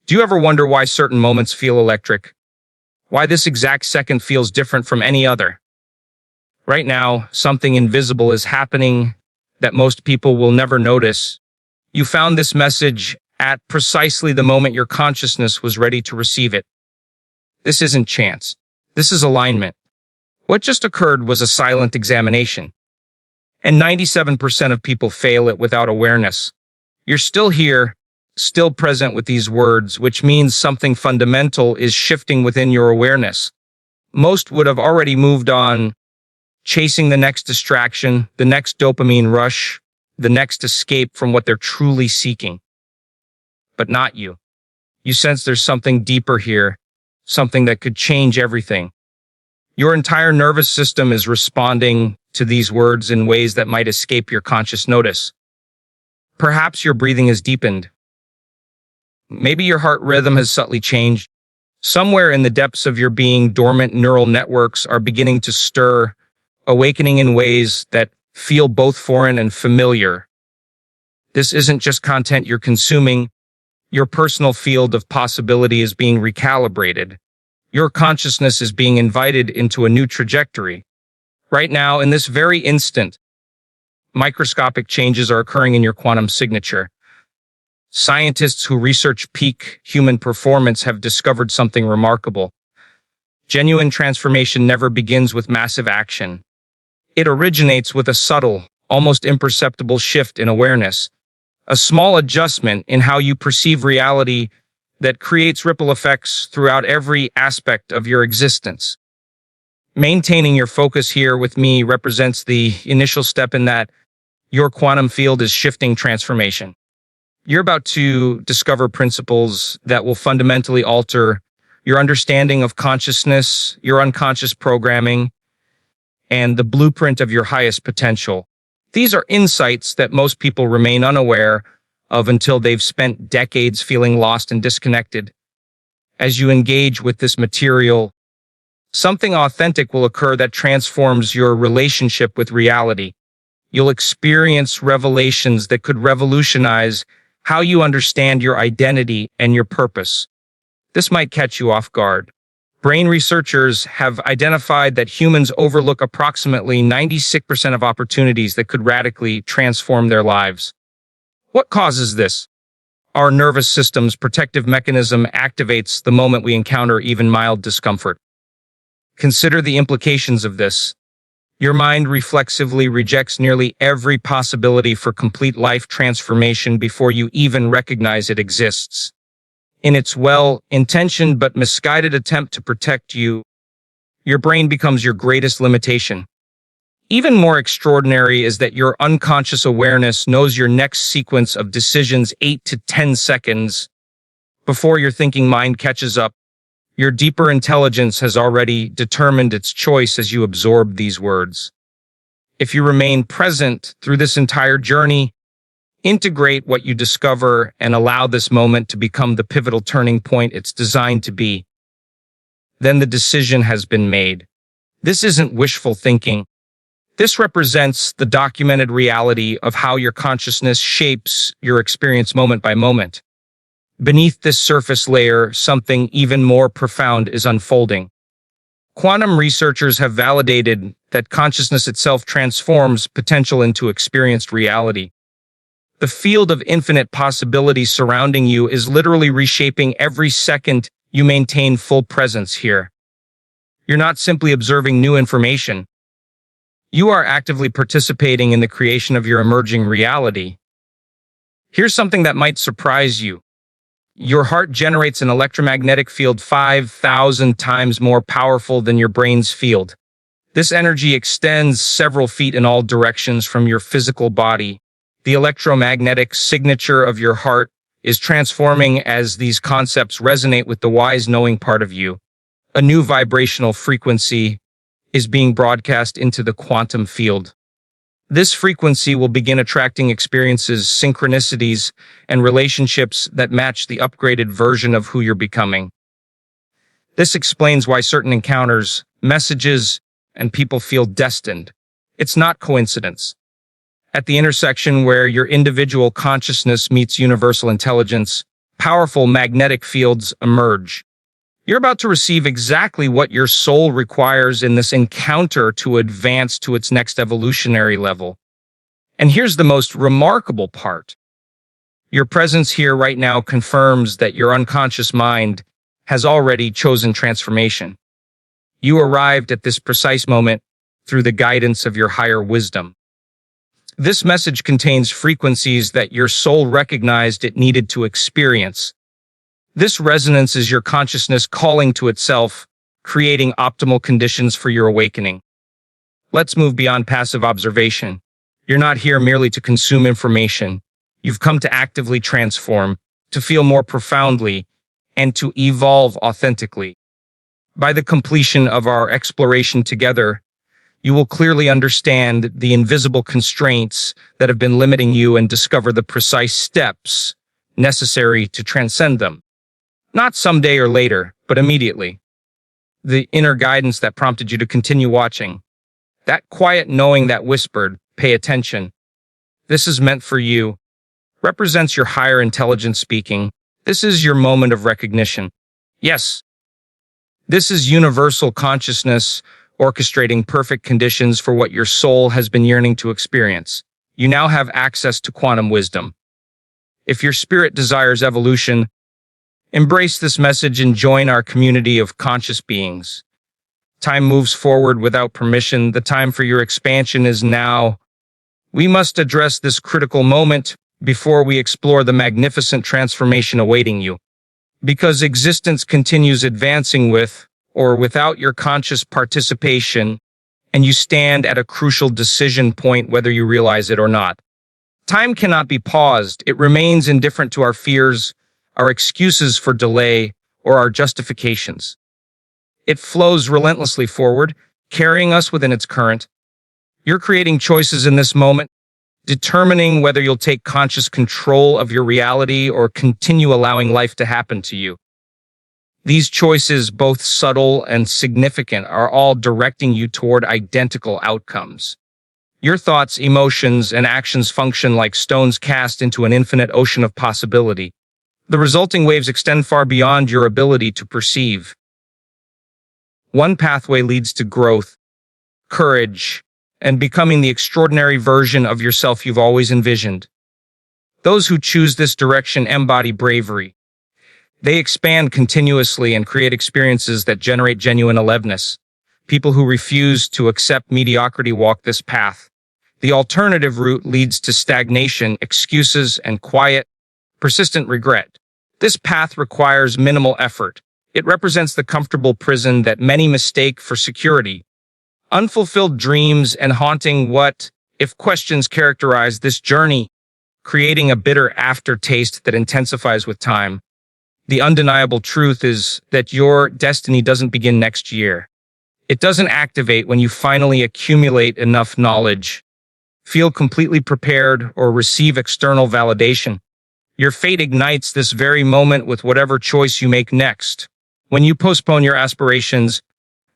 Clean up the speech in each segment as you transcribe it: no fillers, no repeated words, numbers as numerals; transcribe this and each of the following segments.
Do you ever wonder why certain moments feel electric? Why this exact second feels different from any other? Right now, something invisible is happening that most people will never notice. You found this message at precisely the moment your consciousness was ready to receive it. This isn't chance. This is alignment. What just occurred was a silent examination. And 97% of people fail it without awareness. You're still here, still present with these words, which means something fundamental is shifting within your awareness. Most would have already moved on, chasing the next distraction, the next dopamine rush, the next escape from what they're truly seeking. But not you. You sense there's something deeper here, something that could change everything. Your entire nervous system is responding to these words in ways that might escape your conscious notice. Perhaps your breathing has deepened. Maybe your heart rhythm has subtly changed. Somewhere in the depths of your being, dormant neural networks are beginning to stir, awakening in ways that feel both foreign and familiar. This isn't just content you're consuming. Your personal field of possibility is being recalibrated. Your consciousness is being invited into a new trajectory. Right now, in this very instant, microscopic changes are occurring in your quantum signature. Scientists who research peak human performance have discovered something remarkable. Genuine transformation never begins with massive action. It originates with a subtle, almost imperceptible shift in awareness, a small adjustment in how you perceive reality that creates ripple effects throughout every aspect of your existence. Maintaining your focus here with me represents the initial step in that your quantum field is shifting transformation. You're about to discover principles that will fundamentally alter your understanding of consciousness, your unconscious programming, and the blueprint of your highest potential. These are insights that most people remain unaware of until they've spent decades feeling lost and disconnected. As you engage with this material, something authentic will occur that transforms your relationship with reality. You'll experience revelations that could revolutionize how you understand your identity and your purpose. This might catch you off guard. Brain researchers have identified that humans overlook approximately 96% of opportunities that could radically transform their lives. What causes this? Our nervous system's protective mechanism activates the moment we encounter even mild discomfort. Consider the implications of this. Your mind reflexively rejects nearly every possibility for complete life transformation before you even recognize it exists. In its well-intentioned but misguided attempt to protect you, your brain becomes your greatest limitation. Even more extraordinary is that your unconscious awareness knows your next sequence of decisions 8 to 10 seconds before your thinking mind catches up. Your deeper intelligence has already determined its choice as you absorb these words. If you remain present through this entire journey, integrate what you discover and allow this moment to become the pivotal turning point it's designed to be, then the decision has been made. This isn't wishful thinking. This represents the documented reality of how your consciousness shapes your experience moment by moment. Beneath this surface layer, something even more profound is unfolding. Quantum researchers have validated that consciousness itself transforms potential into experienced reality. The field of infinite possibilities surrounding you is literally reshaping every second you maintain full presence here. You're not simply observing new information. You are actively participating in the creation of your emerging reality. Here's something that might surprise you. Your heart generates an electromagnetic field 5,000 times more powerful than your brain's field. This energy extends several feet in all directions from your physical body. The electromagnetic signature of your heart is transforming as these concepts resonate with the wise knowing part of you. A new vibrational frequency is being broadcast into the quantum field. This frequency will begin attracting experiences, synchronicities, and relationships that match the upgraded version of who you're becoming. This explains why certain encounters, messages, and people feel destined. It's not coincidence. At the intersection where your individual consciousness meets universal intelligence, powerful magnetic fields emerge. You're about to receive exactly what your soul requires in this encounter to advance to its next evolutionary level. And here's the most remarkable part. Your presence here right now confirms that your unconscious mind has already chosen transformation. You arrived at this precise moment through the guidance of your higher wisdom. This message contains frequencies that your soul recognized it needed to experience. This resonance is your consciousness calling to itself, creating optimal conditions for your awakening. Let's move beyond passive observation. You're not here merely to consume information. You've come to actively transform, to feel more profoundly, and to evolve authentically. By the completion of our exploration together, you will clearly understand the invisible constraints that have been limiting you and discover the precise steps necessary to transcend them. Not someday or later, but immediately. The inner guidance that prompted you to continue watching. That quiet knowing that whispered, "Pay attention. This is meant for you," represents your higher intelligence speaking. This is your moment of recognition. Yes, this is universal consciousness orchestrating perfect conditions for what your soul has been yearning to experience. You now have access to quantum wisdom. If your spirit desires evolution, embrace this message and join our community of conscious beings. Time moves forward without permission. The time for your expansion is now. We must address this critical moment before we explore the magnificent transformation awaiting you. Because existence continues advancing with or without your conscious participation, and you stand at a crucial decision point whether you realize it or not. Time cannot be paused. It remains indifferent to our fears, our excuses for delay, or our justifications. It flows relentlessly forward, carrying us within its current. You're creating choices in this moment, determining whether you'll take conscious control of your reality or continue allowing life to happen to you. These choices, both subtle and significant, are all directing you toward identical outcomes. Your thoughts, emotions, and actions function like stones cast into an infinite ocean of possibility. The resulting waves extend far beyond your ability to perceive. One pathway leads to growth, courage, and becoming the extraordinary version of yourself you've always envisioned. Those who choose this direction embody bravery. They expand continuously and create experiences that generate genuine aliveness. People who refuse to accept mediocrity walk this path. The alternative route leads to stagnation, excuses, and quiet, persistent regret. This path requires minimal effort. It represents the comfortable prison that many mistake for security. Unfulfilled dreams and haunting what if questions characterize this journey, creating a bitter aftertaste that intensifies with time. The undeniable truth is that your destiny doesn't begin next year. It doesn't activate when you finally accumulate enough knowledge, feel completely prepared, or receive external validation. Your fate ignites this very moment with whatever choice you make next. When you postpone your aspirations,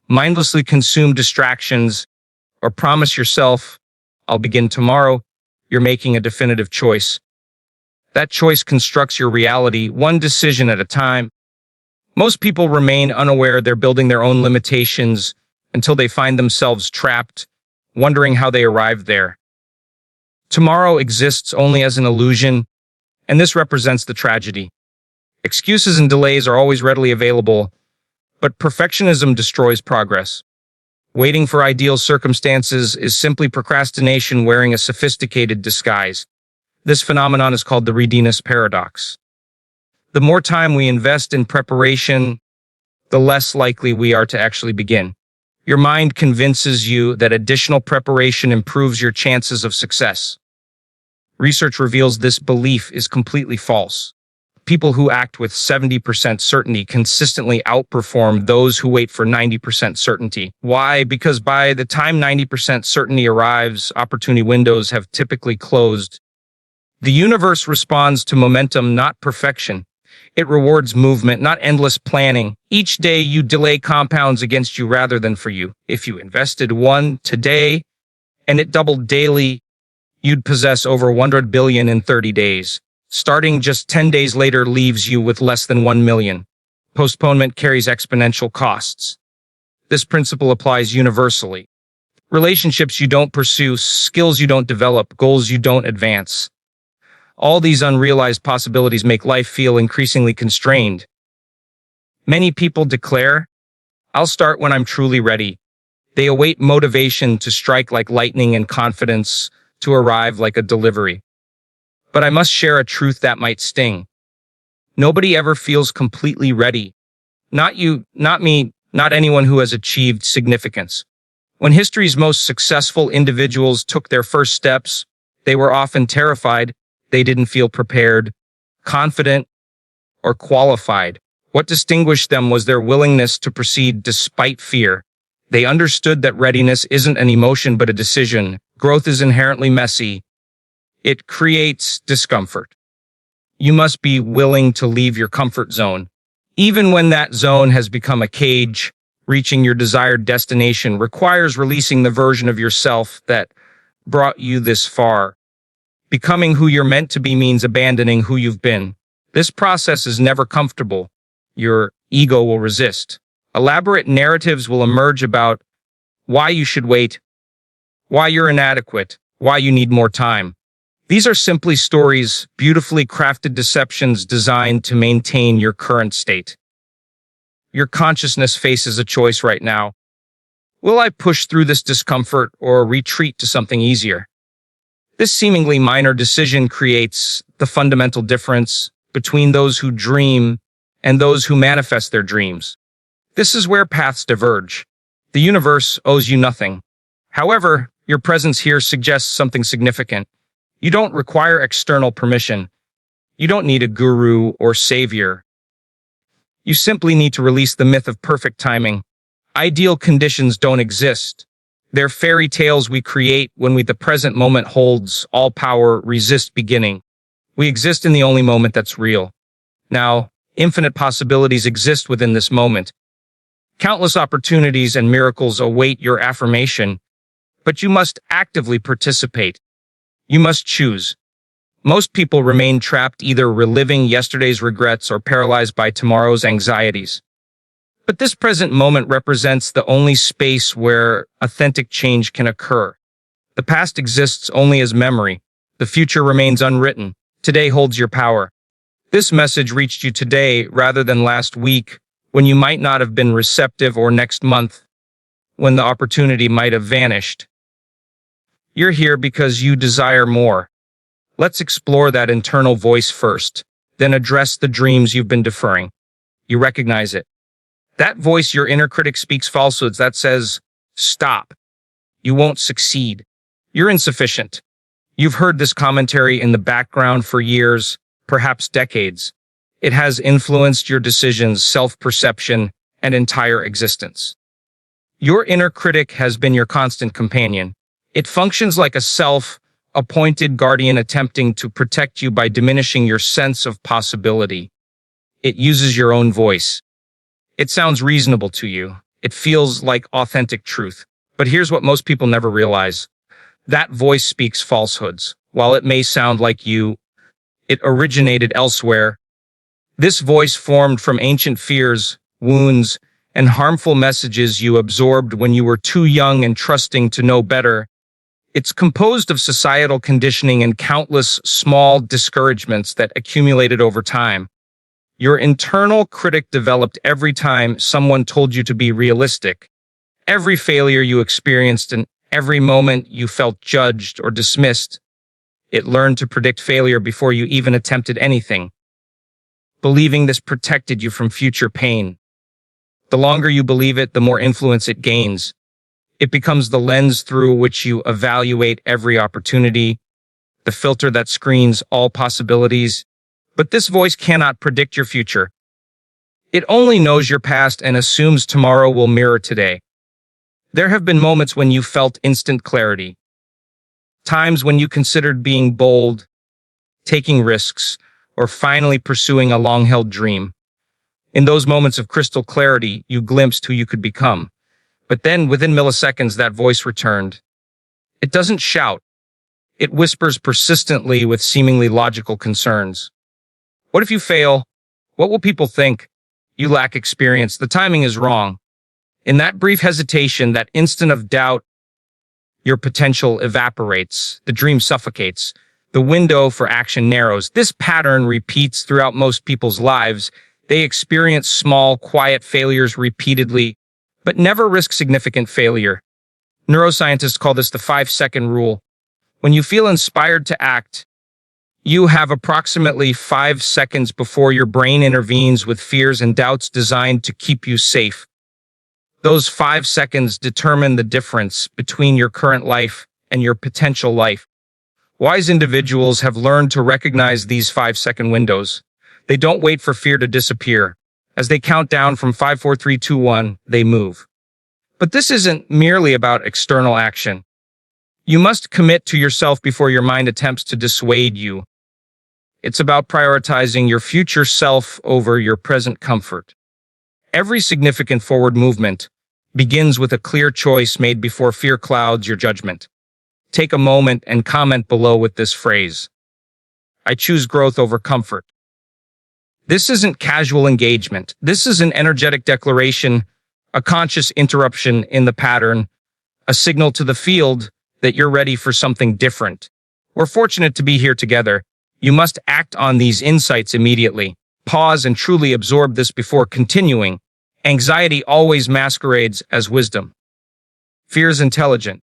mindlessly consume distractions, or promise yourself, "I'll begin tomorrow," you're making a definitive choice. That choice constructs your reality, one decision at a time. Most people remain unaware they're building their own limitations until they find themselves trapped, wondering how they arrived there. Tomorrow exists only as an illusion, and this represents the tragedy. Excuses and delays are always readily available, but perfectionism destroys progress. Waiting for ideal circumstances is simply procrastination wearing a sophisticated disguise. This phenomenon is called the readiness paradox. The more time we invest in preparation, the less likely we are to actually begin. Your mind convinces you that additional preparation improves your chances of success. Research reveals this belief is completely false. People who act with 70% certainty consistently outperform those who wait for 90% certainty. Why? Because by the time 90% certainty arrives, opportunity windows have typically closed. The universe responds to momentum, not perfection. It rewards movement, not endless planning. Each day you delay compounds against you rather than for you. If you invested one today and it doubled daily, you'd possess over 100 billion in 30 days. Starting just 10 days later leaves you with less than 1 million. Postponement carries exponential costs. This principle applies universally. Relationships you don't pursue, skills you don't develop, goals you don't advance. All these unrealized possibilities make life feel increasingly constrained. Many people declare, "I'll start when I'm truly ready." They await motivation to strike like lightning and confidence to arrive like a delivery. But I must share a truth that might sting. Nobody ever feels completely ready. Not you, not me, not anyone who has achieved significance. When history's most successful individuals took their first steps, they were often terrified. They didn't feel prepared, confident, or qualified. What distinguished them was their willingness to proceed despite fear. They understood that readiness isn't an emotion but a decision. Growth is inherently messy. It creates discomfort. You must be willing to leave your comfort zone. Even when that zone has become a cage, reaching your desired destination requires releasing the version of yourself that brought you this far. Becoming who you're meant to be means abandoning who you've been. This process is never comfortable. Your ego will resist. Elaborate narratives will emerge about why you should wait, why you're inadequate, why you need more time. These are simply stories, beautifully crafted deceptions designed to maintain your current state. Your consciousness faces a choice right now. Will I push through this discomfort or retreat to something easier? This seemingly minor decision creates the fundamental difference between those who dream and those who manifest their dreams. This is where paths diverge. The universe owes you nothing. However, your presence here suggests something significant. You don't require external permission. You don't need a guru or savior. You simply need to release the myth of perfect timing. Ideal conditions don't exist. They're fairy tales we create when the present moment holds all power, resist beginning. We exist in the only moment that's real. Now, infinite possibilities exist within this moment. Countless opportunities and miracles await your affirmation, but you must actively participate. You must choose. Most people remain trapped either reliving yesterday's regrets or paralyzed by tomorrow's anxieties. But this present moment represents the only space where authentic change can occur. The past exists only as memory. The future remains unwritten. Today holds your power. This message reached you today rather than last week, when you might not have been receptive, or next month, when the opportunity might have vanished. You're here because you desire more. Let's explore that internal voice first, then address the dreams you've been deferring. You recognize it. That voice, your inner critic, speaks falsehoods that says, "Stop. You won't succeed. You're insufficient." You've heard this commentary in the background for years, perhaps decades. It has influenced your decisions, self-perception, and entire existence. Your inner critic has been your constant companion. It functions like a self-appointed guardian attempting to protect you by diminishing your sense of possibility. It uses your own voice. It sounds reasonable to you. It feels like authentic truth. But here's what most people never realize. That voice speaks falsehoods. While it may sound like you, it originated elsewhere. This voice formed from ancient fears, wounds, and harmful messages you absorbed when you were too young and trusting to know better. It's composed of societal conditioning and countless small discouragements that accumulated over time. Your internal critic developed every time someone told you to be realistic. Every failure you experienced and every moment you felt judged or dismissed. It learned to predict failure before you even attempted anything. Believing this protected you from future pain. The longer you believe it, the more influence it gains. It becomes the lens through which you evaluate every opportunity, the filter that screens all possibilities. But this voice cannot predict your future. It only knows your past and assumes tomorrow will mirror today. There have been moments when you felt instant clarity. Times when you considered being bold, taking risks, or finally pursuing a long-held dream. In those moments of crystal clarity, you glimpsed who you could become. But then, within milliseconds, that voice returned. It doesn't shout. It whispers persistently with seemingly logical concerns. What if you fail? What will people think? You lack experience. The timing is wrong. In that brief hesitation, that instant of doubt, your potential evaporates. The dream suffocates. The window for action narrows. This pattern repeats throughout most people's lives. They experience small, quiet failures repeatedly, but never risk significant failure. Neuroscientists call this the 5-second rule. When you feel inspired to act, you have approximately 5 seconds before your brain intervenes with fears and doubts designed to keep you safe. Those 5 seconds determine the difference between your current life and your potential life. Wise individuals have learned to recognize these 5-second windows. They don't wait for fear to disappear. As they count down from 5, 4, 3, 2, 1, they move. But this isn't merely about external action. You must commit to yourself before your mind attempts to dissuade you. It's about prioritizing your future self over your present comfort. Every significant forward movement begins with a clear choice made before fear clouds your judgment. Take a moment and comment below with this phrase: I choose growth over comfort. This isn't casual engagement. This is an energetic declaration, a conscious interruption in the pattern, a signal to the field that you're ready for something different. We're fortunate to be here together. You must act on these insights immediately. Pause and truly absorb this before continuing. Anxiety always masquerades as wisdom. Fear is intelligent.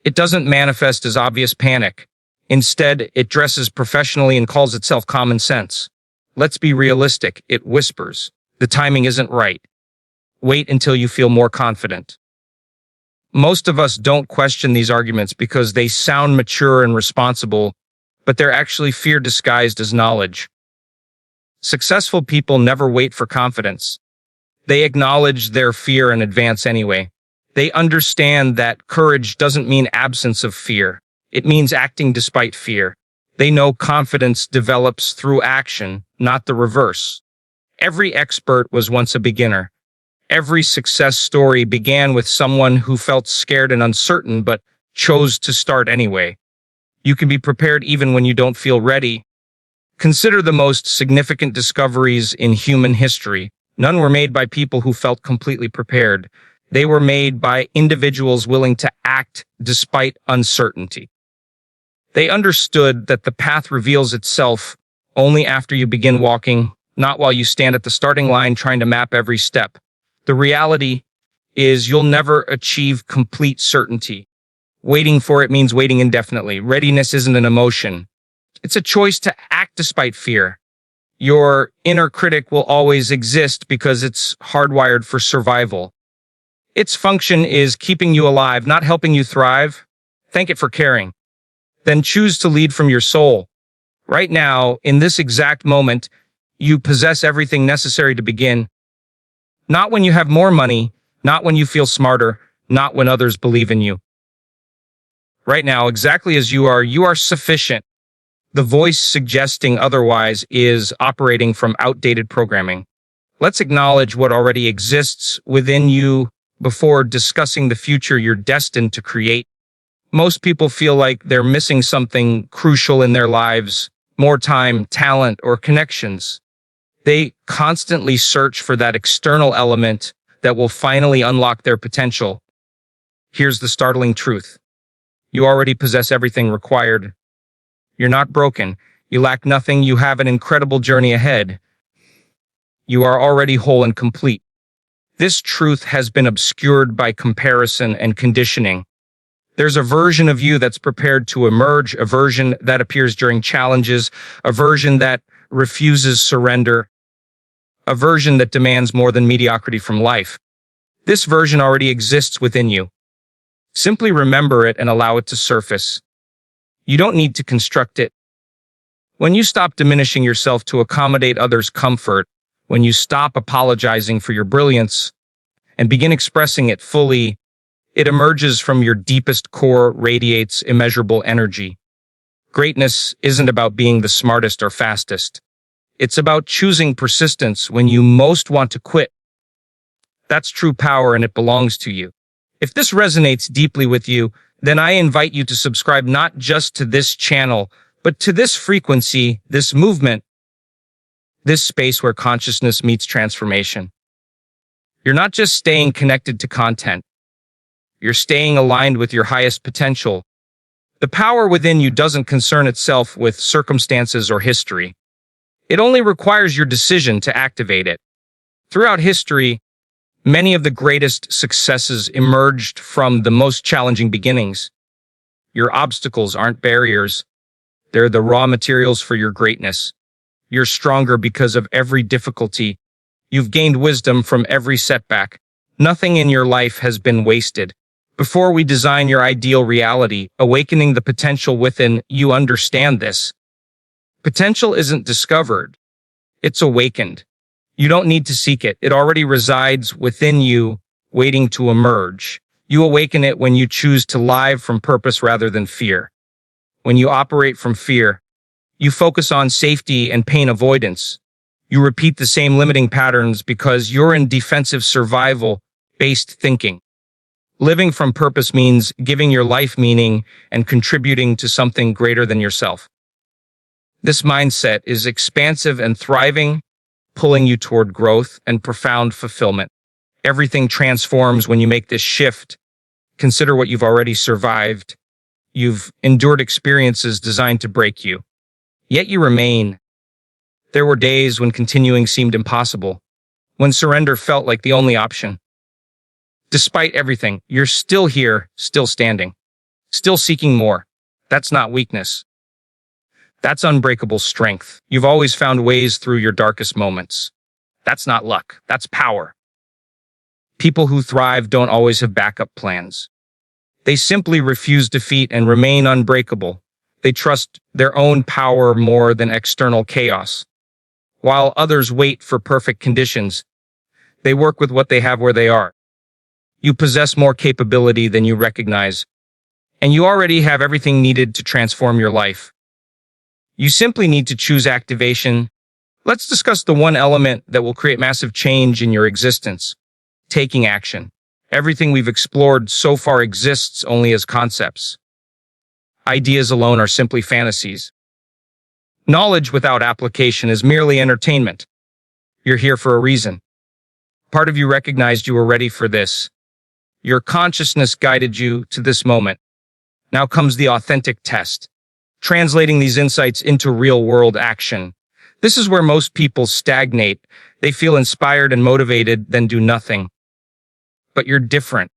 It doesn't manifest as obvious panic. Instead, it dresses professionally and calls itself common sense. Let's be realistic. It whispers, the timing isn't right. Wait until you feel more confident. Most of us don't question these arguments because they sound mature and responsible, but they're actually fear disguised as knowledge. Successful people never wait for confidence. They acknowledge their fear and advance anyway. They understand that courage doesn't mean absence of fear. It means acting despite fear. They know confidence develops through action, not the reverse. Every expert was once a beginner. Every success story began with someone who felt scared and uncertain but chose to start anyway. You can be prepared even when you don't feel ready. Consider the most significant discoveries in human history. None were made by people who felt completely prepared. They were made by individuals willing to act despite uncertainty. They understood that the path reveals itself only after you begin walking, not while you stand at the starting line trying to map every step. The reality is you'll never achieve complete certainty. Waiting for it means waiting indefinitely. Readiness isn't an emotion. It's a choice to act despite fear. Your inner critic will always exist because it's hardwired for survival. Its function is keeping you alive, not helping you thrive. Thank it for caring. Then choose to lead from your soul. Right now, in this exact moment, you possess everything necessary to begin. Not when you have more money, not when you feel smarter, not when others believe in you. Right now, exactly as you are sufficient. The voice suggesting otherwise is operating from outdated programming. Let's acknowledge what already exists within you before discussing the future you're destined to create. Most people feel like they're missing something crucial in their lives: more time, talent, or connections. They constantly search for that external element that will finally unlock their potential. Here's the startling truth. You already possess everything required. You're not broken. You lack nothing. You have an incredible journey ahead. You are already whole and complete. This truth has been obscured by comparison and conditioning. There's a version of you that's prepared to emerge, a version that appears during challenges, a version that refuses surrender, a version that demands more than mediocrity from life. This version already exists within you. Simply remember it and allow it to surface. You don't need to construct it. When you stop diminishing yourself to accommodate others' comfort, when you stop apologizing for your brilliance and begin expressing it fully, it emerges from your deepest core, radiates immeasurable energy. Greatness isn't about being the smartest or fastest. It's about choosing persistence when you most want to quit. That's true power, and it belongs to you. If this resonates deeply with you, then I invite you to subscribe not just to this channel, but to this frequency, this movement, this space where consciousness meets transformation. You're not just staying connected to content. You're staying aligned with your highest potential. The power within you doesn't concern itself with circumstances or history. It only requires your decision to activate it. Throughout history, many of the greatest successes emerged from the most challenging beginnings. Your obstacles aren't barriers. They're the raw materials for your greatness. You're stronger because of every difficulty. You've gained wisdom from every setback. Nothing in your life has been wasted. Before we design your ideal reality, awakening the potential within, you understand this. Potential isn't discovered. It's awakened. You don't need to seek it. It already resides within you, waiting to emerge. You awaken it when you choose to live from purpose rather than fear. When you operate from fear, you focus on safety and pain avoidance. You repeat the same limiting patterns because you're in defensive survival-based thinking. Living from purpose means giving your life meaning and contributing to something greater than yourself. This mindset is expansive and thriving, pulling you toward growth and profound fulfillment. Everything transforms when you make this shift. Consider what you've already survived. You've endured experiences designed to break you. Yet you remain. There were days when continuing seemed impossible, when surrender felt like the only option. Despite everything, you're still here, still standing, still seeking more. That's not weakness. That's unbreakable strength. You've always found ways through your darkest moments. That's not luck. That's power. People who thrive don't always have backup plans. They simply refuse defeat and remain unbreakable. They trust their own power more than external chaos. While others wait for perfect conditions, they work with what they have where they are. You possess more capability than you recognize, and you already have everything needed to transform your life. You simply need to choose activation. Let's discuss the one element that will create massive change in your existence: taking action. Everything we've explored so far exists only as concepts. Ideas alone are simply fantasies. Knowledge without application is merely entertainment. You're here for a reason. Part of you recognized you were ready for this. Your consciousness guided you to this moment. Now comes the authentic test, translating these insights into real-world action. This is where most people stagnate. They feel inspired and motivated, then do nothing. But you're different.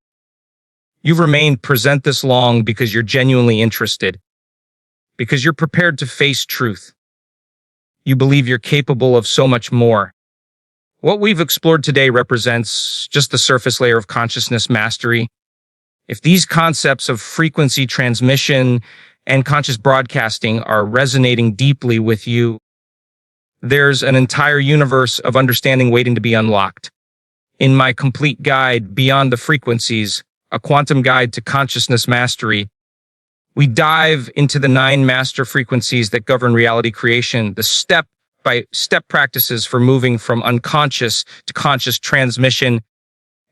You've remained present this long because you're genuinely interested, because you're prepared to face truth. You believe you're capable of so much more. What we've explored today represents just the surface layer of consciousness mastery. If these concepts of frequency transmission and conscious broadcasting are resonating deeply with you, there's an entire universe of understanding waiting to be unlocked. In my complete guide, Beyond the Frequencies, a quantum guide to consciousness mastery, we dive into the 9 master frequencies that govern reality creation, the step-by-step practices for moving from unconscious to conscious transmission,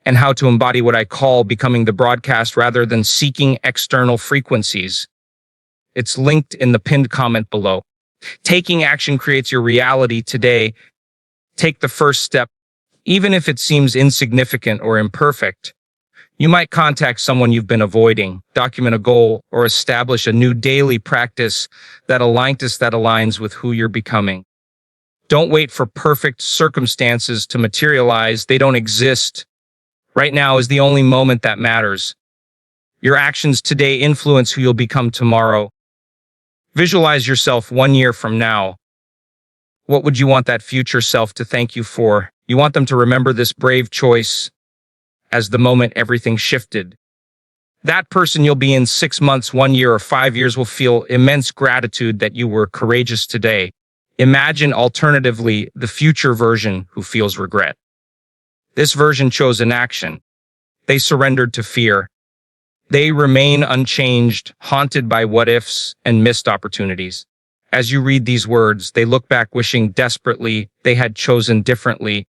and how to embody what I call becoming the broadcast rather than seeking external frequencies. It's linked in the pinned comment below. Taking action creates your reality today. Take the first step, even if it seems insignificant or imperfect. You might contact someone you've been avoiding, document a goal, or establish a new daily practice that aligns with who you're becoming. Don't wait for perfect circumstances to materialize. They don't exist. Right now is the only moment that matters. Your actions today influence who you'll become tomorrow. Visualize yourself 1 year from now. What would you want that future self to thank you for? You want them to remember this brave choice as the moment everything shifted. That person you'll be in 6 months, 1 year, or 5 years will feel immense gratitude that you were courageous today. Imagine alternatively the future version who feels regret. This version chose inaction. They surrendered to fear. They remain unchanged, haunted by what-ifs and missed opportunities. As you read these words, they look back wishing desperately they had chosen differently.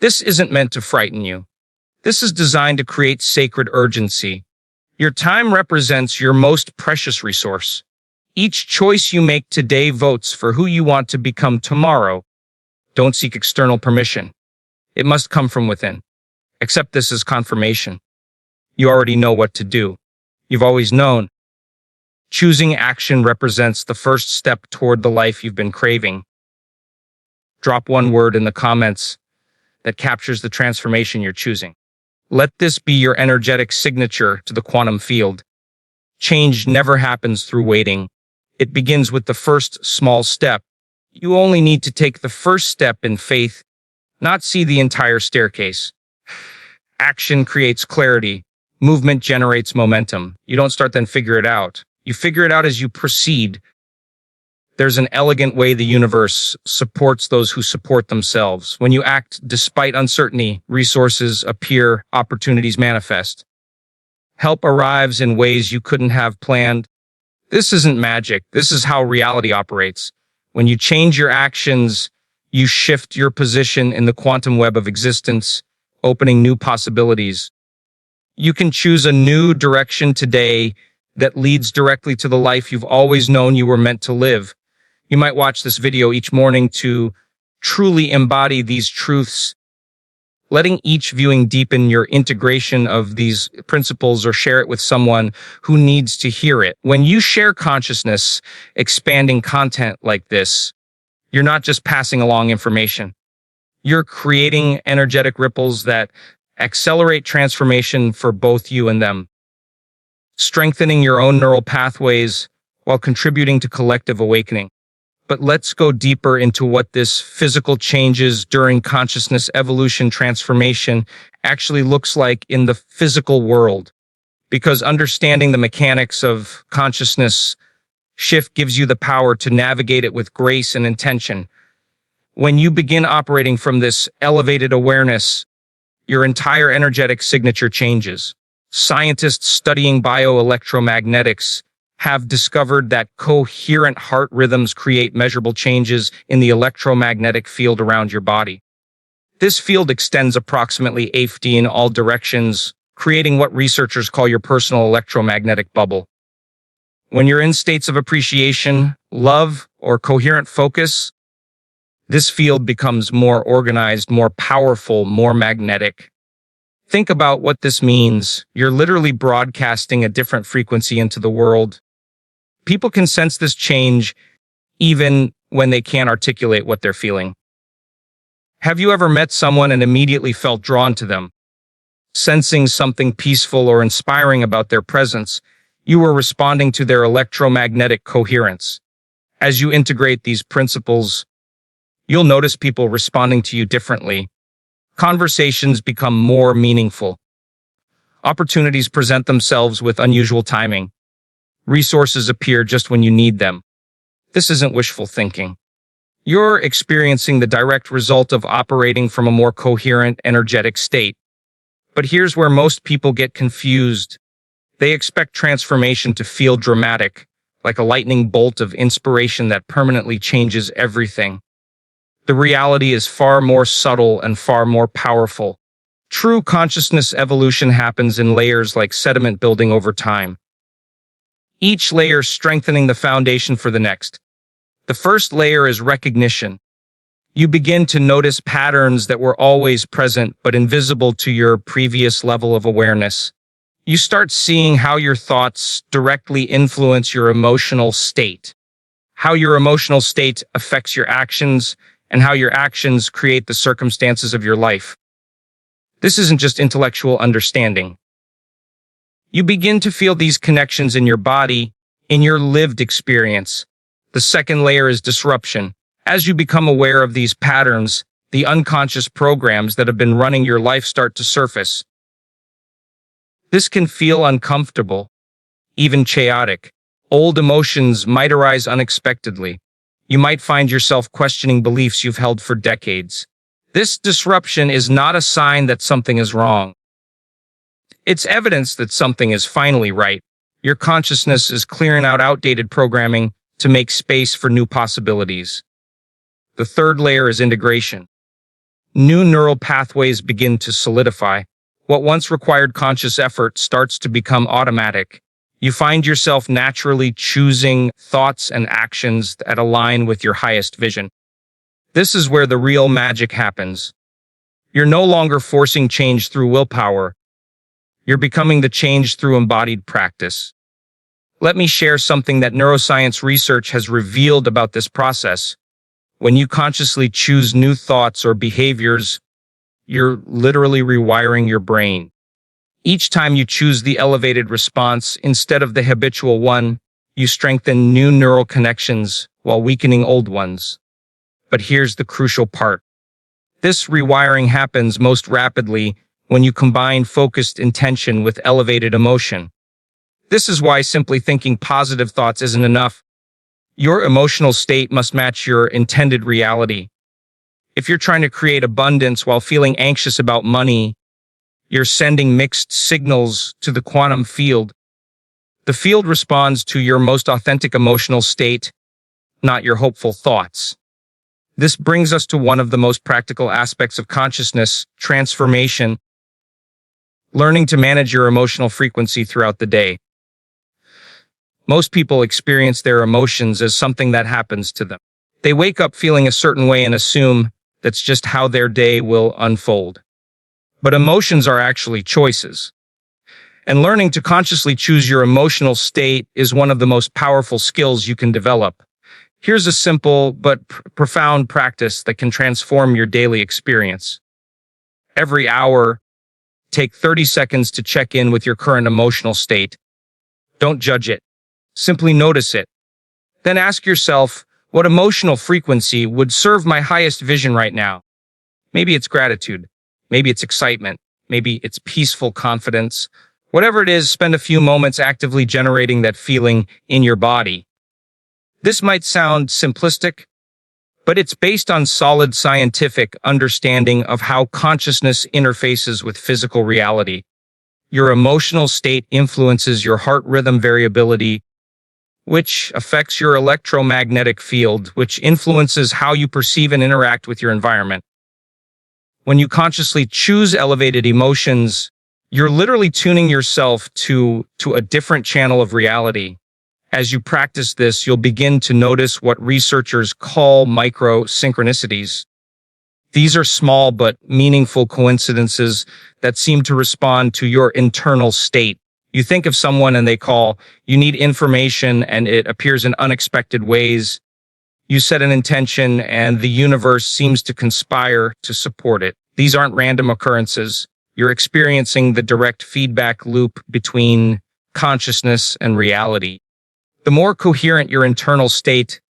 This isn't meant to frighten you. This is designed to create sacred urgency. Your time represents your most precious resource. Each choice you make today votes for who you want to become tomorrow. Don't seek external permission. It must come from within. Accept this as confirmation. You already know what to do. You've always known. Choosing action represents the first step toward the life you've been craving. Drop one word in the comments that captures the transformation you're choosing. Let this be your energetic signature to the quantum field. Change never happens through waiting. It begins with the first small step. You only need to take the first step in faith, not see the entire staircase. Action creates clarity. Movement generates momentum. You don't start then figure it out. You figure it out as you proceed. There's an elegant way the universe supports those who support themselves. When you act despite uncertainty, resources appear, opportunities manifest. Help arrives in ways you couldn't have planned. This isn't magic. This is how reality operates. When you change your actions, you shift your position in the quantum web of existence, opening new possibilities. You can choose a new direction today that leads directly to the life you've always known you were meant to live. You might watch this video each morning to truly embody these truths, letting each viewing deepen your integration of these principles or share it with someone who needs to hear it. When you share consciousness, expanding content like this, you're not just passing along information. You're creating energetic ripples that accelerate transformation for both you and them, strengthening your own neural pathways while contributing to collective awakening. But let's go deeper into what this physical changes during consciousness evolution transformation actually looks like in the physical world. Because understanding the mechanics of consciousness shift gives you the power to navigate it with grace and intention. When you begin operating from this elevated awareness, your entire energetic signature changes. Scientists studying bioelectromagnetics have discovered that coherent heart rhythms create measurable changes in the electromagnetic field around your body. This field extends approximately 8 in all directions, creating what researchers call your personal electromagnetic bubble. When you're in states of appreciation, love, or coherent focus, this field becomes more organized, more powerful, more magnetic. Think about what this means. You're literally broadcasting a different frequency into the world. People can sense this change even when they can't articulate what they're feeling. Have you ever met someone and immediately felt drawn to them? Sensing something peaceful or inspiring about their presence, you were responding to their electromagnetic coherence. As you integrate these principles, you'll notice people responding to you differently. Conversations become more meaningful. Opportunities present themselves with unusual timing. Resources appear just when you need them. This isn't wishful thinking. You're experiencing the direct result of operating from a more coherent, energetic state. But here's where most people get confused. They expect transformation to feel dramatic, like a lightning bolt of inspiration that permanently changes everything. The reality is far more subtle and far more powerful. True consciousness evolution happens in layers like sediment building over time, each layer strengthening the foundation for the next. The first layer is recognition. You begin to notice patterns that were always present but invisible to your previous level of awareness. You start seeing how your thoughts directly influence your emotional state, how your emotional state affects your actions, and how your actions create the circumstances of your life. This isn't just intellectual understanding. You begin to feel these connections in your body, in your lived experience. The second layer is disruption. As you become aware of these patterns, the unconscious programs that have been running your life start to surface. This can feel uncomfortable, even chaotic. Old emotions might arise unexpectedly. You might find yourself questioning beliefs you've held for decades. This disruption is not a sign that something is wrong. It's evidence that something is finally right. Your consciousness is clearing out outdated programming to make space for new possibilities. The third layer is integration. New neural pathways begin to solidify. What once required conscious effort starts to become automatic. You find yourself naturally choosing thoughts and actions that align with your highest vision. This is where the real magic happens. You're no longer forcing change through willpower. You're becoming the change through embodied practice. Let me share something that neuroscience research has revealed about this process. When you consciously choose new thoughts or behaviors, you're literally rewiring your brain. Each time you choose the elevated response instead of the habitual one, you strengthen new neural connections while weakening old ones. But here's the crucial part. This rewiring happens most rapidly when you combine focused intention with elevated emotion. This is why simply thinking positive thoughts isn't enough. Your emotional state must match your intended reality. If you're trying to create abundance while feeling anxious about money, you're sending mixed signals to the quantum field. The field responds to your most authentic emotional state, not your hopeful thoughts. This brings us to one of the most practical aspects of consciousness, transformation, learning to manage your emotional frequency throughout the day. Most people experience their emotions as something that happens to them. They wake up feeling a certain way and assume that's just how their day will unfold. But emotions are actually choices. And learning to consciously choose your emotional state is one of the most powerful skills you can develop. Here's a simple but profound practice that can transform your daily experience. Every hour, take 30 seconds to check in with your current emotional state. Don't judge it. Simply notice it. Then ask yourself, what emotional frequency would serve my highest vision right now? Maybe it's gratitude. Maybe it's excitement. Maybe it's peaceful confidence. Whatever it is, spend a few moments actively generating that feeling in your body. This might sound simplistic, but it's based on solid scientific understanding of how consciousness interfaces with physical reality. Your emotional state influences your heart rhythm variability, which affects your electromagnetic field, which influences how you perceive and interact with your environment. When you consciously choose elevated emotions, you're literally tuning yourself to a different channel of reality. As you practice this, you'll begin to notice what researchers call micro-synchronicities. These are small but meaningful coincidences that seem to respond to your internal state. You think of someone and they call, you need information and it appears in unexpected ways. You set an intention and the universe seems to conspire to support it. These aren't random occurrences. You're experiencing the direct feedback loop between consciousness and reality. The more coherent your internal state,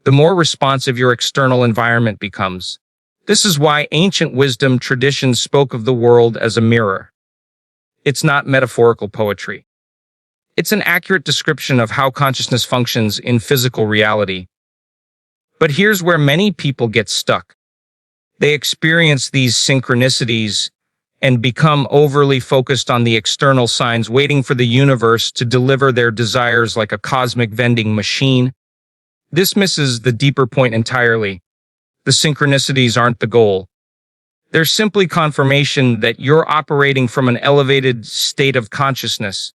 the more responsive your external environment becomes. This is why ancient wisdom traditions spoke of the world as a mirror. It's not metaphorical poetry. It's an accurate description of how consciousness functions in physical reality. But here's where many people get stuck. They experience these synchronicities and become overly focused on the external signs, waiting for the universe to deliver their desires like a cosmic vending machine. This misses the deeper point entirely. The synchronicities aren't the goal. They're simply confirmation that you're operating from an elevated state of consciousness.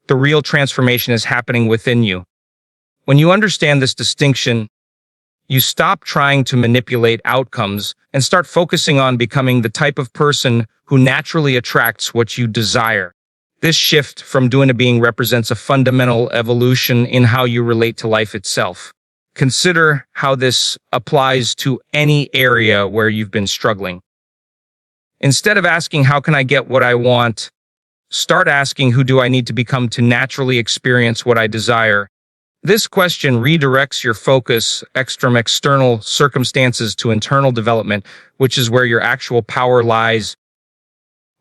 The real transformation is happening within you. When you understand this distinction, you stop trying to manipulate outcomes and start focusing on becoming the type of person who naturally attracts what you desire. This shift from doing to being represents a fundamental evolution in how you relate to life itself. Consider how this applies to any area where you've been struggling. Instead of asking, how can I get what I want? Start asking, who do I need to become to naturally experience what I desire? This question redirects your focus from external circumstances to internal development, which is where your actual power lies.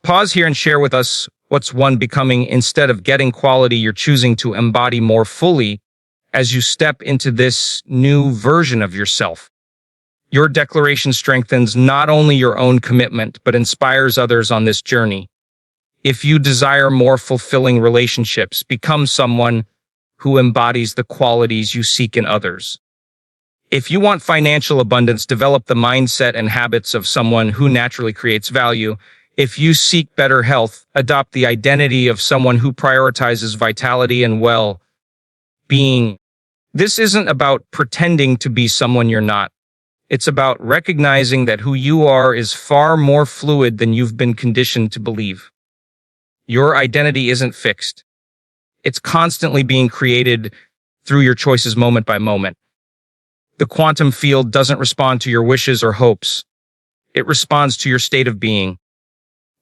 Pause here and share with us what's one becoming instead of getting quality you're choosing to embody more fully as you step into this new version of yourself. Your declaration strengthens not only your own commitment, but inspires others on this journey. If you desire more fulfilling relationships, become someone who embodies the qualities you seek in others. If you want financial abundance, develop the mindset and habits of someone who naturally creates value. If you seek better health, adopt the identity of someone who prioritizes vitality and well-being. This isn't about pretending to be someone you're not. It's about recognizing that who you are is far more fluid than you've been conditioned to believe. Your identity isn't fixed. It's constantly being created through your choices moment by moment. The quantum field doesn't respond to your wishes or hopes. It responds to your state of being.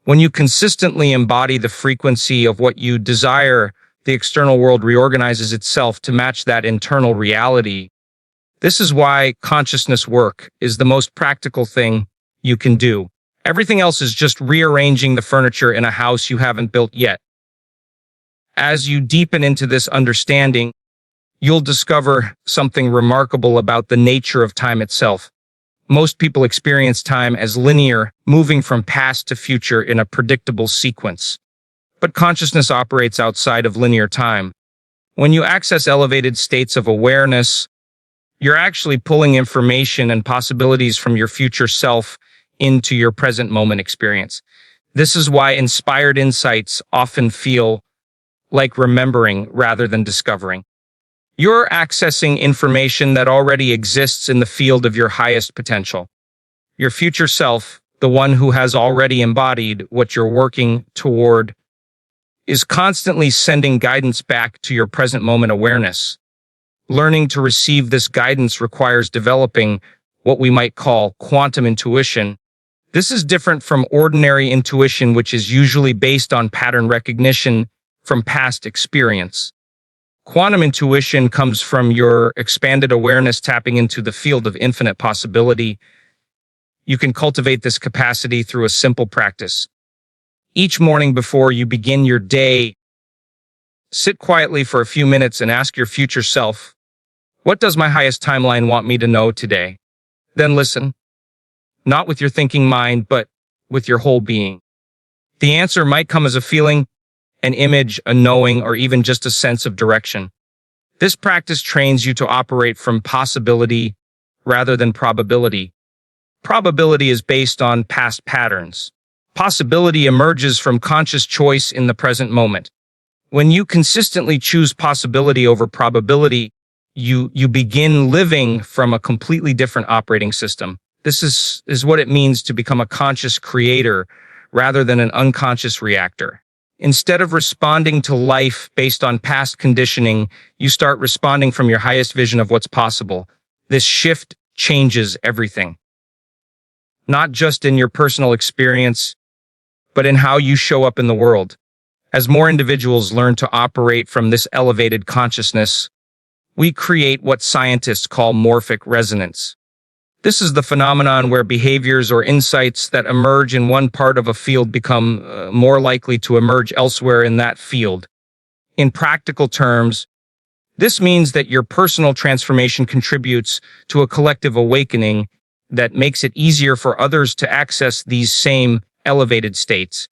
When you consistently embody the frequency of what you desire, the external world reorganizes itself to match that internal reality. This is why consciousness work is the most practical thing you can do. Everything else is just rearranging the furniture in a house you haven't built yet. As you deepen into this understanding, you'll discover something remarkable about the nature of time itself. Most people experience time as linear, moving from past to future in a predictable sequence. But consciousness operates outside of linear time. When you access elevated states of awareness, you're actually pulling information and possibilities from your future self into your present moment experience. This is why inspired insights often feel like remembering rather than discovering. You're accessing information that already exists in the field of your highest potential. Your future self, the one who has already embodied what you're working toward, is constantly sending guidance back to your present moment awareness. Learning to receive this guidance requires developing what we might call quantum intuition. This is different from ordinary intuition, which is usually based on pattern recognition from past experience. Quantum intuition comes from your expanded awareness tapping into the field of infinite possibility. You can cultivate this capacity through a simple practice. Each morning before you begin your day, sit quietly for a few minutes and ask your future self, what does my highest timeline want me to know today? Then listen, not with your thinking mind, but with your whole being. The answer might come as a feeling, an image, a knowing, or even just a sense of direction. This practice trains you to operate from possibility rather than probability. Probability is based on past patterns. Possibility emerges from conscious choice in the present moment. When you consistently choose possibility over probability, you begin living from a completely different operating system. This is what it means to become a conscious creator rather than an unconscious reactor. Instead of responding to life based on past conditioning, you start responding from your highest vision of what's possible. This shift changes everything. Not just in your personal experience, but in how you show up in the world. As more individuals learn to operate from this elevated consciousness, we create what scientists call morphic resonance. This is the phenomenon where behaviors or insights that emerge in one part of a field become more likely to emerge elsewhere in that field. In practical terms, this means that your personal transformation contributes to a collective awakening that makes it easier for others to access these same elevated states.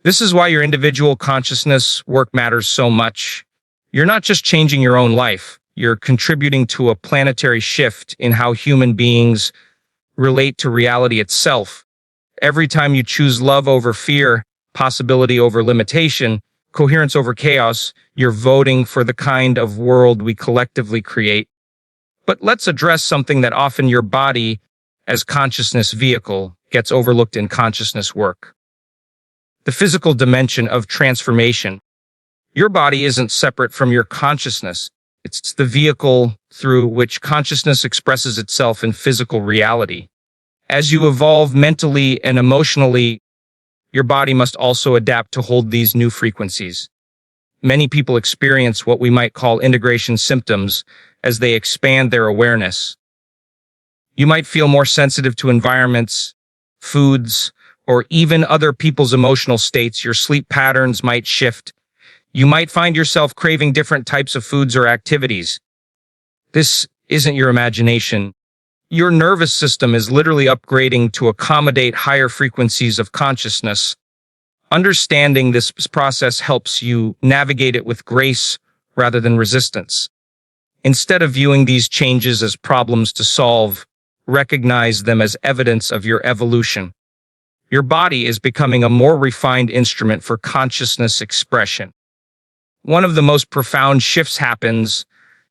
This is why your individual consciousness work matters so much. You're not just changing your own life. You're contributing to a planetary shift in how human beings relate to reality itself. Every time you choose love over fear, possibility over limitation, coherence over chaos, you're voting for the kind of world we collectively create. But let's address something that often your body, as consciousness vehicle, gets overlooked in consciousness work. The physical dimension of transformation. Your body isn't separate from your consciousness. It's the vehicle through which consciousness expresses itself in physical reality. As you evolve mentally and emotionally, your body must also adapt to hold these new frequencies. Many people experience what we might call integration symptoms as they expand their awareness. You might feel more sensitive to environments, foods, or even other people's emotional states. Your sleep patterns might shift. You might find yourself craving different types of foods or activities. This isn't your imagination. Your nervous system is literally upgrading to accommodate higher frequencies of consciousness. Understanding this process helps you navigate it with grace rather than resistance. Instead of viewing these changes as problems to solve, recognize them as evidence of your evolution. Your body is becoming a more refined instrument for consciousness expression. One of the most profound shifts happens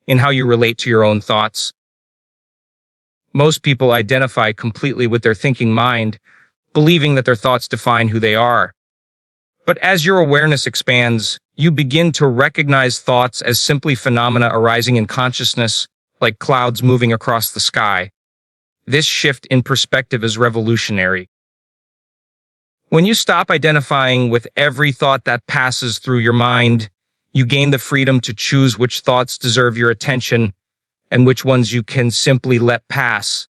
in how you relate to your own thoughts. Most people identify completely with their thinking mind, believing that their thoughts define who they are. But as your awareness expands, you begin to recognize thoughts as simply phenomena arising in consciousness, like clouds moving across the sky. This shift in perspective is revolutionary. When you stop identifying with every thought that passes through your mind, you gain the freedom to choose which thoughts deserve your attention and which ones you can simply let pass.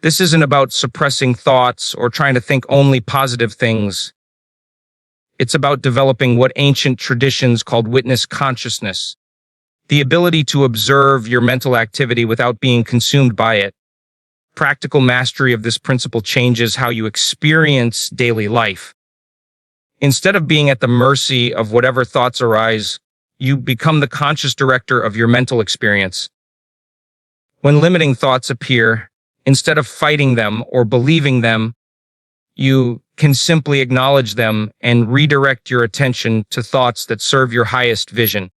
This isn't about suppressing thoughts or trying to think only positive things. It's about developing what ancient traditions called witness consciousness, the ability to observe your mental activity without being consumed by it. Practical mastery of this principle changes how you experience daily life. Instead of being at the mercy of whatever thoughts arise, you become the conscious director of your mental experience. When limiting thoughts appear, instead of fighting them or believing them, you can simply acknowledge them and redirect your attention to thoughts that serve your highest vision.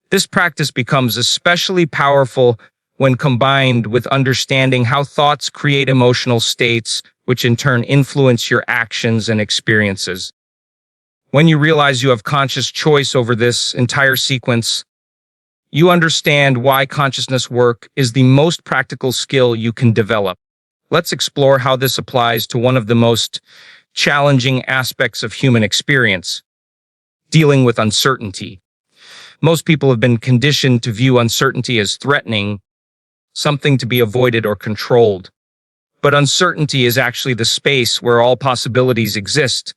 This practice becomes especially powerful when combined with understanding how thoughts create emotional states, which in turn influence your actions and experiences. When you realize you have conscious choice over this entire sequence, you understand why consciousness work is the most practical skill you can develop. Let's explore how this applies to one of the most challenging aspects of human experience, dealing with uncertainty. Most people have been conditioned to view uncertainty as threatening, something to be avoided or controlled. But uncertainty is actually the space where all possibilities exist.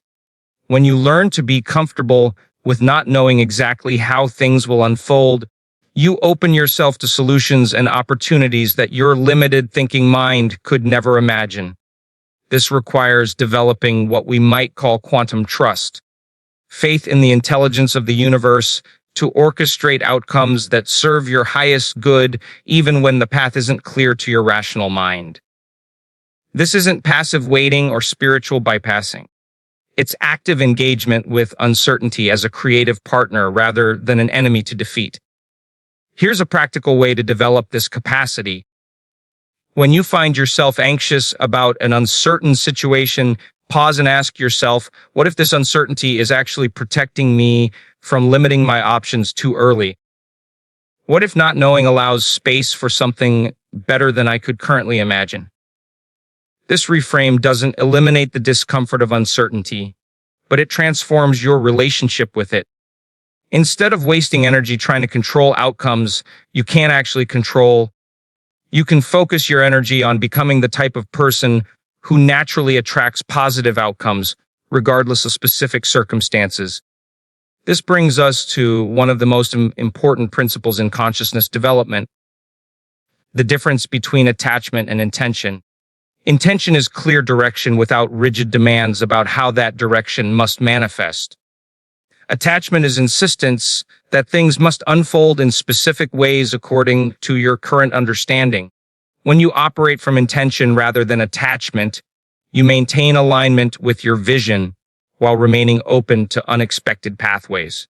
When you learn to be comfortable with not knowing exactly how things will unfold, you open yourself to solutions and opportunities that your limited thinking mind could never imagine. This requires developing what we might call quantum trust, faith in the intelligence of the universe to orchestrate outcomes that serve your highest good, even when the path isn't clear to your rational mind. This isn't passive waiting or spiritual bypassing. It's active engagement with uncertainty as a creative partner rather than an enemy to defeat. Here's a practical way to develop this capacity. When you find yourself anxious about an uncertain situation, pause and ask yourself, what if this uncertainty is actually protecting me from limiting my options too early? What if not knowing allows space for something better than I could currently imagine? This reframe doesn't eliminate the discomfort of uncertainty, but it transforms your relationship with it. Instead of wasting energy trying to control outcomes you can't actually control, you can focus your energy on becoming the type of person who naturally attracts positive outcomes, regardless of specific circumstances. This brings us to one of the most important principles in consciousness development, the difference between attachment and intention. Intention is clear direction without rigid demands about how that direction must manifest. Attachment is insistence that things must unfold in specific ways according to your current understanding. When you operate from intention rather than attachment, you maintain alignment with your vision while remaining open to unexpected pathways.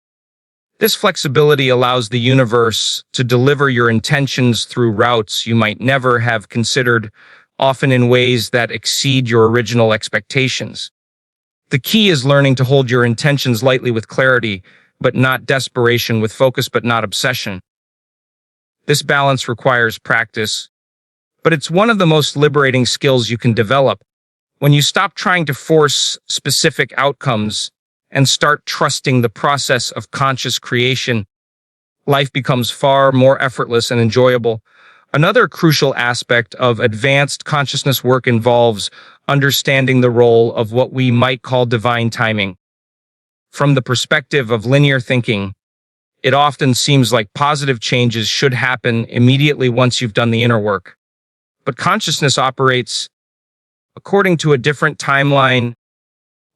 This flexibility allows the universe to deliver your intentions through routes you might never have considered, often in ways that exceed your original expectations. The key is learning to hold your intentions lightly with clarity, but not desperation, with focus, but not obsession. This balance requires practice, but it's one of the most liberating skills you can develop. When you stop trying to force specific outcomes and start trusting the process of conscious creation, life becomes far more effortless and enjoyable. Another crucial aspect of advanced consciousness work involves understanding the role of what we might call divine timing. From the perspective of linear thinking, it often seems like positive changes should happen immediately once you've done the inner work. But consciousness operates according to a different timeline,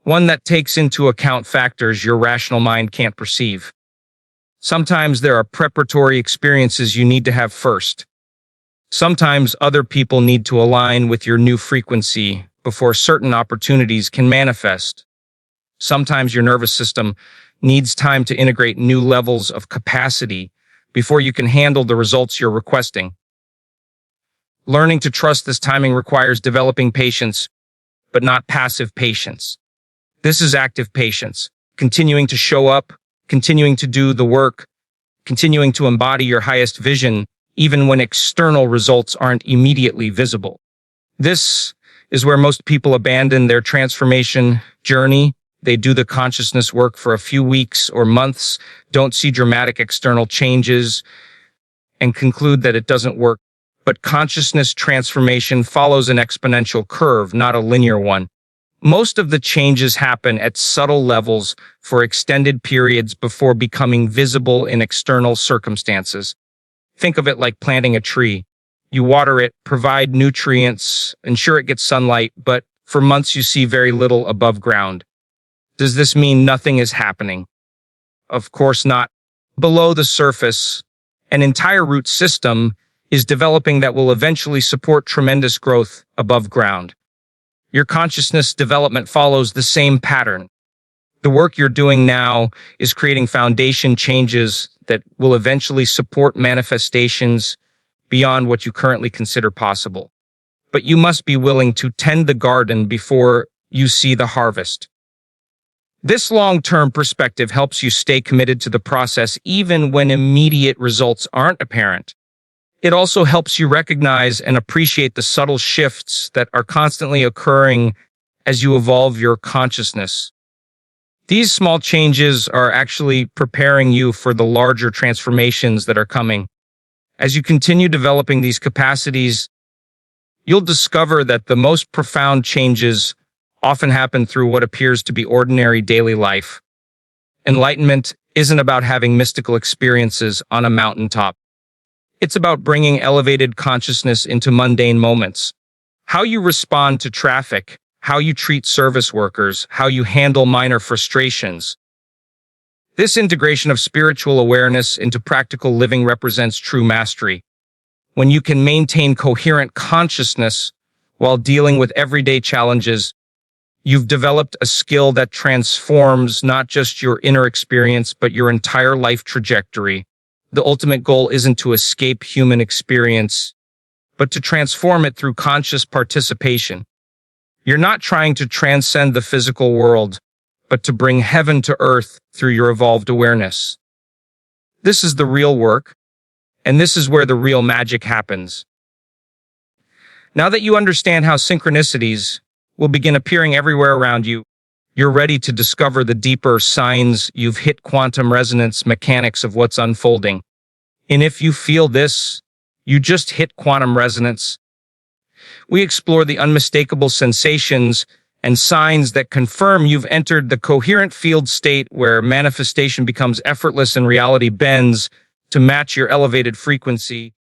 one that takes into account factors your rational mind can't perceive. Sometimes there are preparatory experiences you need to have first. Sometimes other people need to align with your new frequency, before certain opportunities can manifest. Sometimes your nervous system needs time to integrate new levels of capacity before you can handle the results you're requesting. Learning to trust this timing requires developing patience, but not passive patience. This is active patience, continuing to show up, continuing to do the work, continuing to embody your highest vision, even when external results aren't immediately visible. This is where most people abandon their transformation journey. They do the consciousness work for a few weeks or months, don't see dramatic external changes, and conclude that it doesn't work. But consciousness transformation follows an exponential curve, not a linear one. Most of the changes happen at subtle levels for extended periods before becoming visible in external circumstances. Think of it like planting a tree. You water it, provide nutrients, ensure it gets sunlight, but for months you see very little above ground. Does this mean nothing is happening? Of course not. Below the surface, an entire root system is developing that will eventually support tremendous growth above ground. Your consciousness development follows the same pattern. The work you're doing now is creating foundation changes that will eventually support manifestations beyond what you currently consider possible. But you must be willing to tend the garden before you see the harvest. This long-term perspective helps you stay committed to the process even when immediate results aren't apparent. It also helps you recognize and appreciate the subtle shifts that are constantly occurring as you evolve your consciousness. These small changes are actually preparing you for the larger transformations that are coming. As you continue developing these capacities, you'll discover that the most profound changes often happen through what appears to be ordinary daily life. Enlightenment isn't about having mystical experiences on a mountaintop. It's about bringing elevated consciousness into mundane moments. How you respond to traffic, how you treat service workers, how you handle minor frustrations. This integration of spiritual awareness into practical living represents true mastery. When you can maintain coherent consciousness while dealing with everyday challenges, you've developed a skill that transforms not just your inner experience, but your entire life trajectory. The ultimate goal isn't to escape human experience, but to transform it through conscious participation. You're not trying to transcend the physical world, but to bring heaven to earth through your evolved awareness. This is the real work, and this is where the real magic happens. Now that you understand how synchronicities will begin appearing everywhere around you, you're ready to discover the deeper signs you've hit quantum resonance mechanics of what's unfolding. And if you feel this, you just hit quantum resonance. We explore the unmistakable sensations and signs that confirm you've entered the coherent field state where manifestation becomes effortless and reality bends to match your elevated frequency.